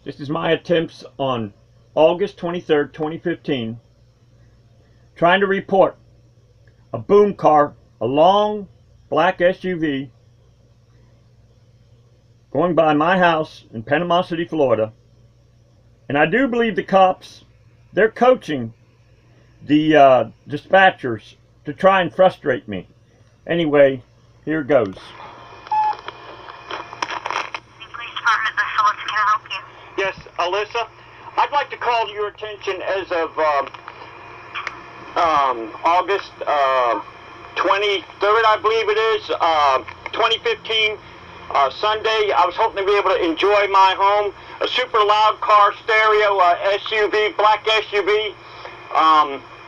This is my attempts on August 23rd, 2015, trying to report a boom car, a long black SUV, going by my house in Panama City, Florida. And I do believe the cops, they're coaching the dispatchers to try and frustrate me. Anyway, here goes. Yes, Alyssa, I'd like to call to your attention as of August 23rd, I believe it is, 2015, Sunday. I was hoping to be able to enjoy my home. A super loud car stereo, SUV, black SUV,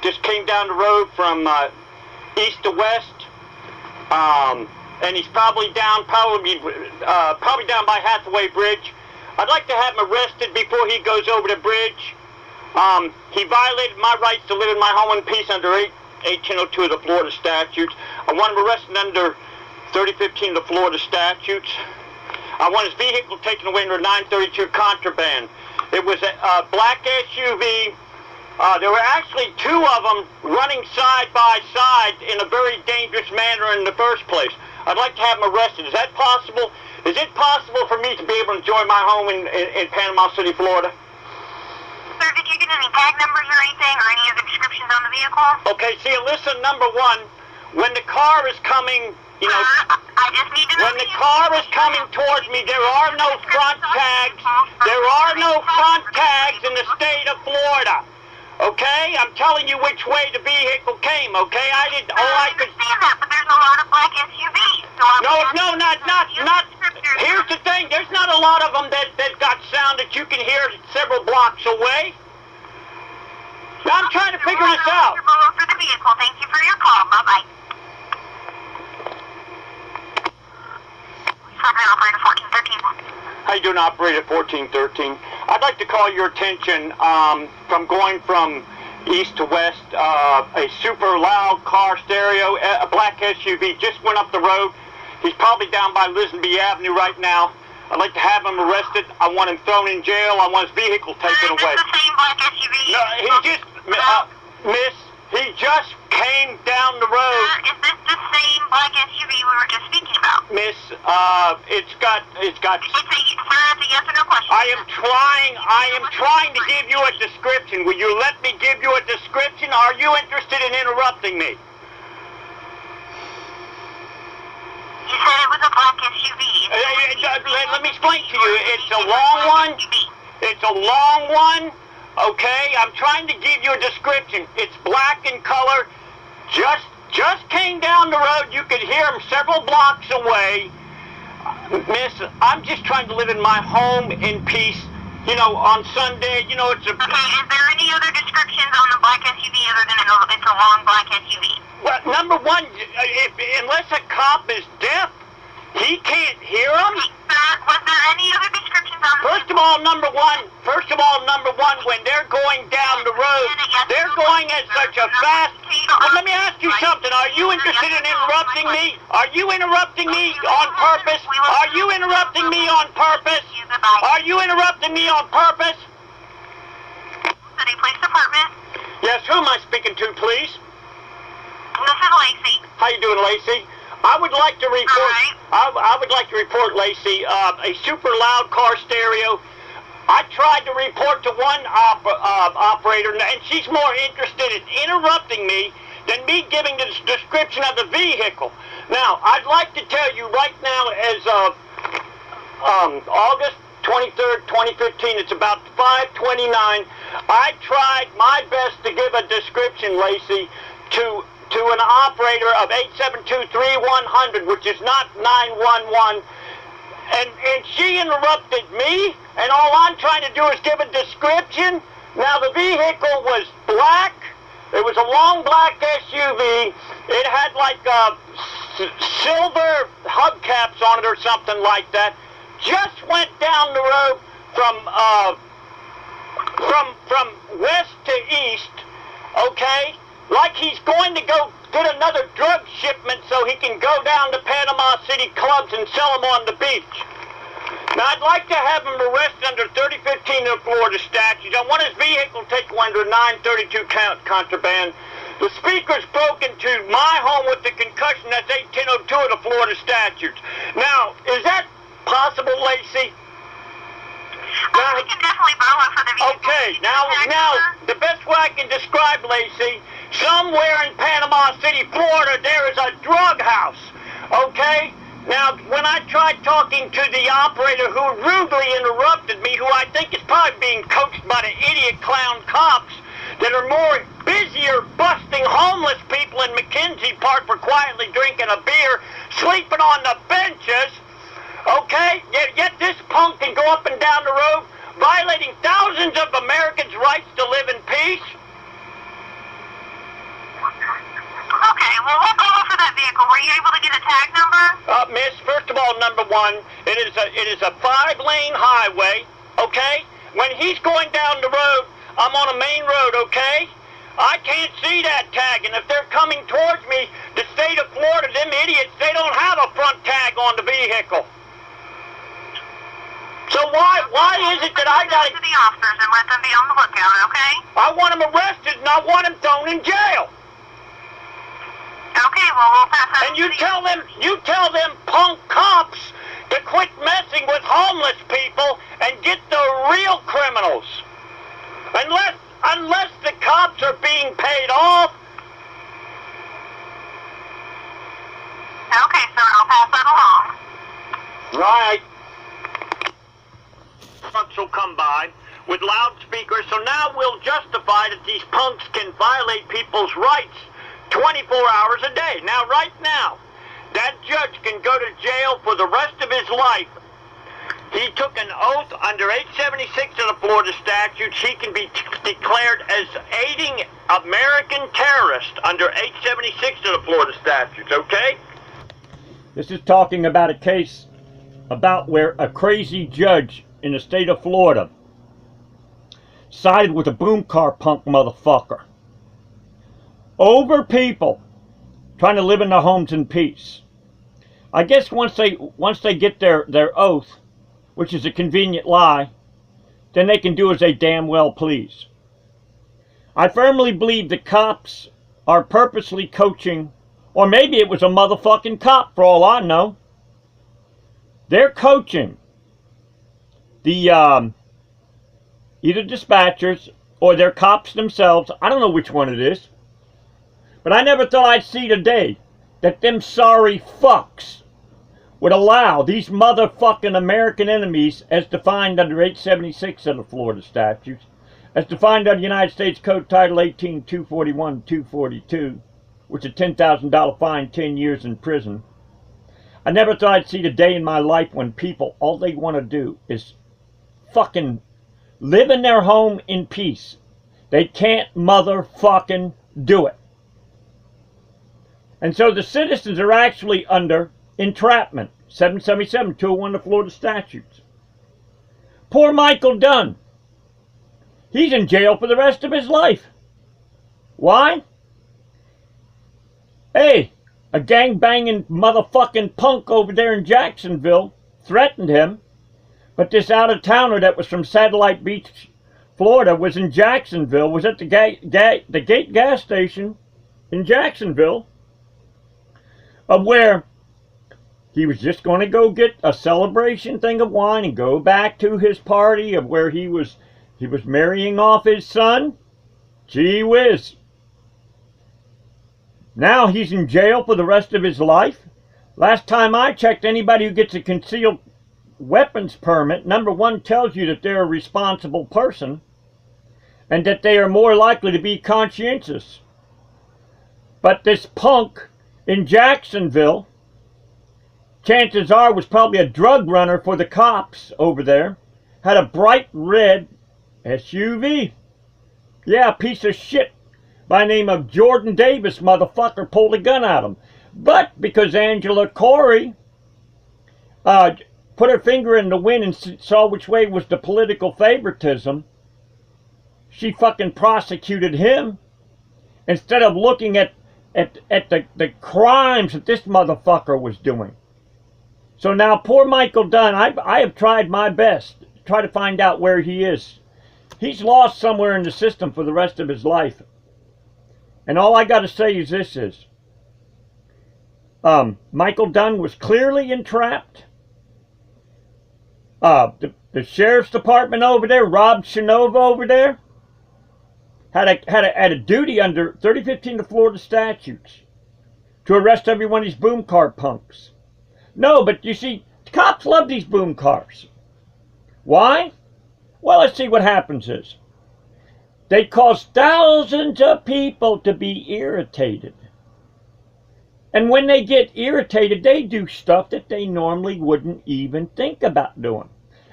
just came down the road from east to west, and he's probably down by Hathaway Bridge. I'd like to have him arrested before he goes over the bridge. He violated my rights to live in my home in peace under 1802 of the Florida statutes. I want him arrested under 3015 of the Florida statutes. I want his vehicle taken away under 932 contraband. It was a black SUV. There were actually two of them running side by side in a very dangerous manner in the first place. I'd like to have him arrested. Is that possible? Is it possible for me to be able to enjoy my home in Panama City, Florida? Sir, did you get any tag numbers or anything, or any of the descriptions on the vehicle? Okay, see, listen, number one, when the car is coming, you know, I just need to know when the car is coming towards me, there are no front tags. There are no front tags in the state of Florida. Okay? I'm telling you which way the vehicle came, okay? I understand that, but there's a lot of black SUVs. So not. Here's the thing. There's not a lot of them that got sound that you can hear several blocks away. Now, I'm trying to figure this out. For the vehicle. Thank you for your call. Bye-bye. Operator 1413. How you doing, Operator 1413? I'd like to call your attention from going from east to west. A super loud car stereo, a black SUV just went up the road. He's probably down by Lisenby Avenue right now. I'd like to have him arrested. I want him thrown in jail. I want his vehicle taken away. Is this the same black SUV? No, miss, he just came down the road. Is this the same black SUV we were just speaking about? Miss, it's got. It's a yes or no question. I am trying to give you a description. Will you let me give you a description? Are you interested in interrupting me? You said it was a black SUV. Let me explain to you. It's a long one. It's a long one. Okay, I'm trying to give you a description. It's black in color. Just came down the road. You could hear him several blocks away. Miss, I'm just trying to live in my home in peace. You know, on Sunday, you know, it's a... Okay, is there any other descriptions on the black SUV other than it's a long black SUV? Well, number one, unless a cop is deaf, he can't hear him. Was there any other descriptions on the First of all, number one, when they're going down the road, they're going at such a fast... Well, let me ask you something. Are you interested in interrupting me? Are you interrupting me on purpose? Are you interrupting me on purpose? Are you interrupting me on purpose? City Police Department. Yes, who am I speaking to, please? This is Lacey. How you doing, Lacey? I would like to report. I would like to report, Lacey, a super loud car stereo. I tried to report to one operator, and she's more interested in interrupting me than me giving the description of the vehicle. Now, I'd like to tell you right now, as of August 23rd, 2015, it's about 5:29. I tried my best to give a description, Lacey, to an operator of 872-3100, which is not 911, and she interrupted me, and all I'm trying to do is give a description. Now, the vehicle was black. It was a long black SUV. It had like silver hubcaps on it or something like that. Just went down the road from west to east, okay? Like he's going to go get another drug shipment so he can go down to Panama City clubs and sell them on the beach. Now, I'd like to have him arrested under 3015 the Florida statutes. I want his vehicle taken under 932 count contraband. The speaker's broke into my home with the concussion. That's 1802 of the Florida statutes. Now, is that possible, Lacey? We can definitely borrow it for the vehicle. Okay, now, the best way I can describe, Lacey, somewhere in Panama City, Florida, there is a drug house, okay? Now, when I tried talking to the operator who rudely interrupted me, who I think is probably being coached by the idiot clown cops that are more busier busting homeless people in McKenzie Park for quietly drinking a beer, sleeping on the benches, okay? Yet this punk can go up and down the road, violating thousands of Americans' rights to live in peace. Okay, well, we'll go for that vehicle. Were you able to get a tag number? Miss, first of all, number one, it is a 5-lane highway, okay? When he's going down the road, I'm on a main road, okay? I can't see that tag, and if they're coming towards me, the state of Florida, them idiots, they don't have a front tag on the vehicle. So why is it that I got to the officers and let them be on the lookout, okay? I want them arrested and I want them thrown in jail. Okay, well, we'll pass that. And you tell them punk cops to quit messing with homeless people and get the real criminals. Unless the cops are being paid off. Okay, sir, I'll pass that along. Right. Trucks will come by with loudspeakers, so now we'll justify that these punks can violate people's rights 24 hours a day. Now, right now, that judge can go to jail for the rest of his life. He took an oath under 876 of the Florida statutes. He can be declared as aiding American terrorists under 876 of the Florida statutes, okay? This is talking about a case about where a crazy judge in the state of Florida sided with a boom car punk motherfucker over people trying to live in their homes in peace. I guess once they get their oath, which is a convenient lie, then they can do as they damn well please. I firmly believe the cops are purposely coaching, or maybe it was a motherfucking cop for all I know. They're coaching the either dispatchers or their cops themselves. I don't know which one it is. But I never thought I'd see today that them sorry fucks would allow these motherfucking American enemies, as defined under 876 of the Florida statutes, as defined under United States Code Title 18, 241, 242, which is a $10,000 fine, 10 years in prison. I never thought I'd see the day in my life when people, all they want to do is fucking live in their home in peace. They can't motherfucking do it. And so the citizens are actually under entrapment. 777, 201 of the Florida statutes. Poor Michael Dunn. He's in jail for the rest of his life. Why? Hey, a gang-banging motherfucking punk over there in Jacksonville threatened him. But this out-of-towner that was from Satellite Beach, Florida, was in Jacksonville, was at the Gate gas station in Jacksonville, of where he was just going to go get a celebration thing of wine and go back to his party of where he was marrying off his son. Gee whiz. Now he's in jail for the rest of his life. Last time I checked, anybody who gets a concealed weapons permit, number one, tells you that they're a responsible person and that they are more likely to be conscientious. But this punk in Jacksonville, chances are, was probably a drug runner for the cops over there. Had a bright red SUV. Yeah, a piece of shit by the name of Jordan Davis motherfucker pulled a gun at him. But because Angela Corey put her finger in the wind and saw which way was the political favoritism, she fucking prosecuted him instead of looking at the crimes that this motherfucker was doing. So now poor Michael Dunn, I have tried my best to try to find out where he is. He's lost somewhere in the system for the rest of his life. And all I got to say is this is, Michael Dunn was clearly entrapped. The sheriff's department over there, Rob Shinova over there, had a duty under 3015 of Florida statutes to arrest every one of these boom car punks. No, but you see, cops love these boom cars. Why? Well, let's see what happens is, they cause thousands of people to be irritated. And when they get irritated, they do stuff that they normally wouldn't even think about doing.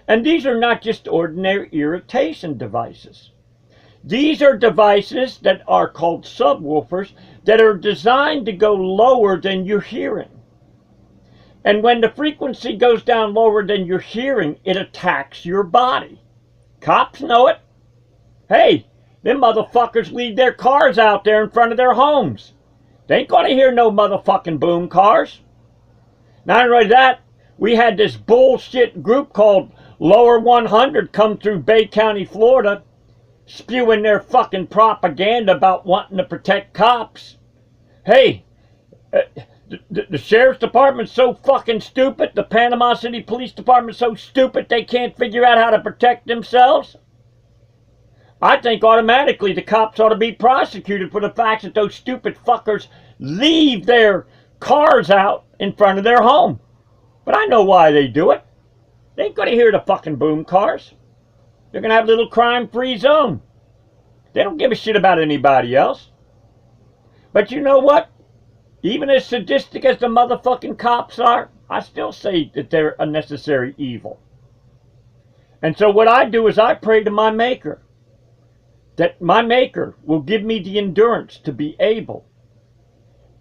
And these are not just ordinary irritation devices. These are devices that are called subwoofers that are designed to go lower than your hearing. And when the frequency goes down lower than your hearing, it attacks your body. Cops know it. Hey, them motherfuckers leave their cars out there in front of their homes. They ain't gonna hear no motherfucking boom cars. Not only that, we had this bullshit group called Lower 100 come through Bay County, Florida, spewing their fucking propaganda about wanting to protect cops. Hey, the sheriff's department's so fucking stupid, the Panama City Police Department's so stupid they can't figure out how to protect themselves. I think automatically the cops ought to be prosecuted for the fact that those stupid fuckers leave their cars out in front of their home. But I know why they do it. They ain't gonna hear the fucking boom cars. They're gonna have a little crime-free zone. They don't give a shit about anybody else. But you know what? Even as sadistic as the motherfucking cops are, I still say that they're a necessary evil. And so what I do is I pray to my Maker, that my Maker will give me the endurance to be able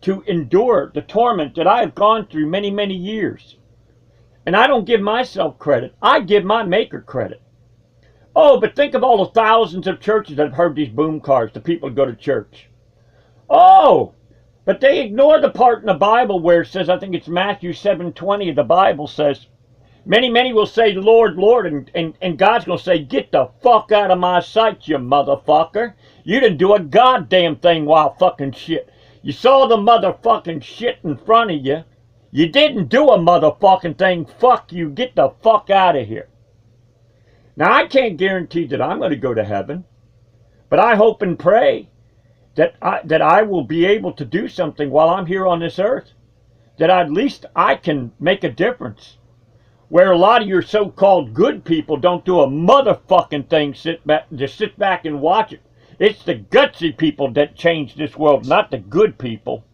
to endure the torment that I have gone through many, many years. And I don't give myself credit. I give my Maker credit. Oh, but think of all the thousands of churches that have heard these boom cars, the people who go to church. Oh, but they ignore the part in the Bible where it says, I think it's Matthew 7:20, the Bible says, many will say, Lord, Lord, and God's going to say, get the fuck out of my sight, you motherfucker. You didn't do a goddamn thing while fucking shit. You saw the motherfucking shit in front of you. You didn't do a motherfucking thing. Fuck you. Get the fuck out of here. Now, I can't guarantee that I'm going to go to heaven, but I hope and pray that I will be able to do something while I'm here on this earth, that at least I can make a difference. Where a lot of your so-called good people don't do a motherfucking thing, just sit back and watch it. It's the gutsy people that change this world, not the good people.